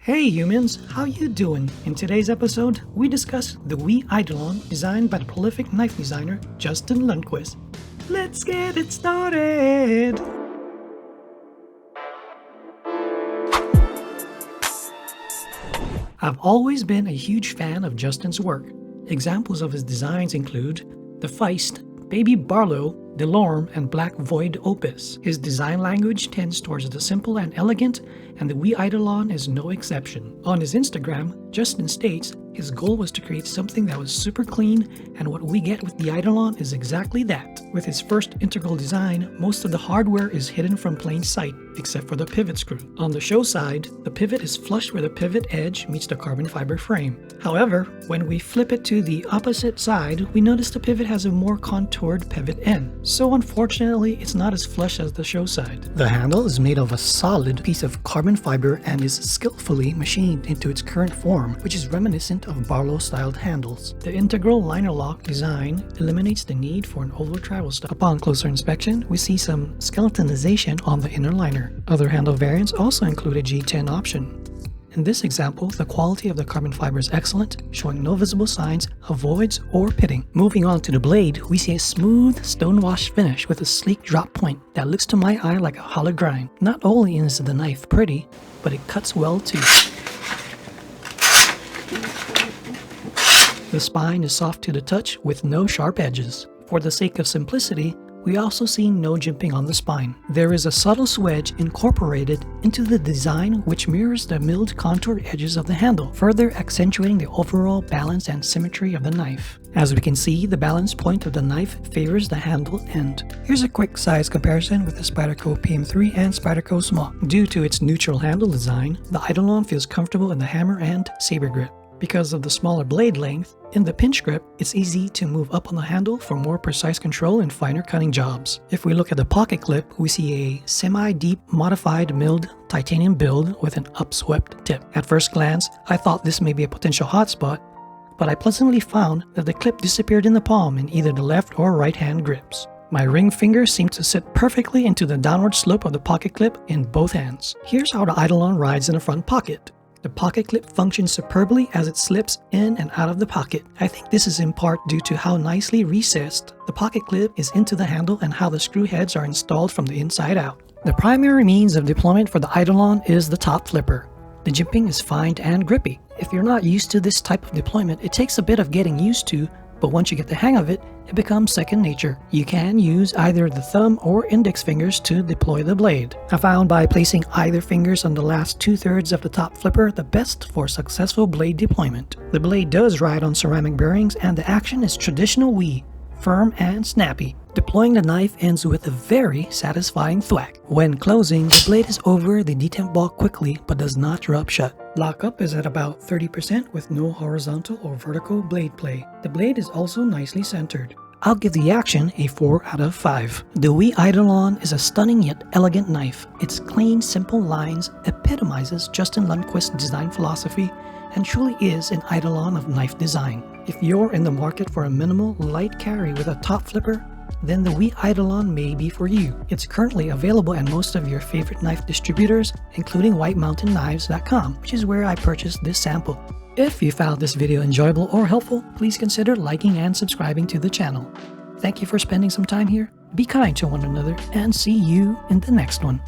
Hey humans, how you doing? In today's episode, we discuss the WE Eidolon designed by the prolific knife designer Justin Lundquist. Let's get it started! I've always been a huge fan of Justin's work. Examples of his designs include the Feist, Baby Barlow, Delorme, and Black Void Opus. His design language tends towards the simple and elegant, and the WE Eidolon is no exception. On his Instagram, Justin states his goal was to create something that was super clean, and what we get with the Eidolon is exactly that. With his first integral design, most of the hardware is hidden from plain sight, except for the pivot screw. On the show side, the pivot is flush where the pivot edge meets the carbon fiber frame. However, when we flip it to the opposite side, we notice the pivot has a more contoured pivot end. So unfortunately, it's not as flush as the show side. The handle is made of a solid piece of carbon fiber and is skillfully machined into its current form, which is reminiscent of Barlow-styled handles. The integral liner lock design eliminates the need for an oval travel stop. Upon closer inspection, we see some skeletonization on the inner liner. Other handle variants also include a G10 option. In this example, the quality of the carbon fiber is excellent, showing no visible signs of voids or pitting. Moving on to the blade, we see a smooth stone-washed finish with a sleek drop point that looks to my eye like a hollow grind. Not only is the knife pretty, but it cuts well too. The spine is soft to the touch with no sharp edges. For the sake of simplicity, we also see no jimping on the spine. There is a subtle swedge incorporated into the design which mirrors the milled contour edges of the handle, further accentuating the overall balance and symmetry of the knife. As we can see, the balance point of the knife favors the handle end. Here's a quick size comparison with the Spyderco PM3 and Spyderco Small. Due to its neutral handle design, the Eidolon feels comfortable in the hammer and saber grip. Because of the smaller blade length, in the pinch grip, it's easy to move up on the handle for more precise control and finer cutting jobs. If we look at the pocket clip, we see a semi-deep modified milled titanium build with an upswept tip. At first glance, I thought this may be a potential hotspot, but I pleasantly found that the clip disappeared in the palm in either the left or right hand grips. My ring finger seemed to sit perfectly into the downward slope of the pocket clip in both hands. Here's how the Eidolon rides in the front pocket. The pocket clip functions superbly as it slips in and out of the pocket. I think this is in part due to how nicely recessed the pocket clip is into the handle and how the screw heads are installed from the inside out. The primary means of deployment for the Eidolon is the top flipper. The jimping is fine and grippy. If you're not used to this type of deployment, it takes a bit of getting used to, but once you get the hang of it, it becomes second nature. You can use either the thumb or index fingers to deploy the blade. I found by placing either fingers on the last 2/3 of the top flipper the best for successful blade deployment. The blade does ride on ceramic bearings and the action is traditional WE, firm and snappy. Deploying the knife ends with a very satisfying thwack. When closing, the blade is over the detent ball quickly but does not rub shut. Lockup is at about 30% with no horizontal or vertical blade play. The blade is also nicely centered. I'll give the action a 4 out of 5. The WE Eidolon is a stunning yet elegant knife. Its clean, simple lines epitomizes Justin Lundquist's design philosophy and truly is an Eidolon of knife design. If you're in the market for a minimal, light carry with a top flipper, then the WE Eidolon may be for you. It's currently available at most of your favorite knife distributors, including whitemountainKnives.com, which is where I purchased this sample. If you found this video enjoyable or helpful, please consider liking and subscribing to the channel. Thank you for spending some time here. Be kind to one another and see you in the next one.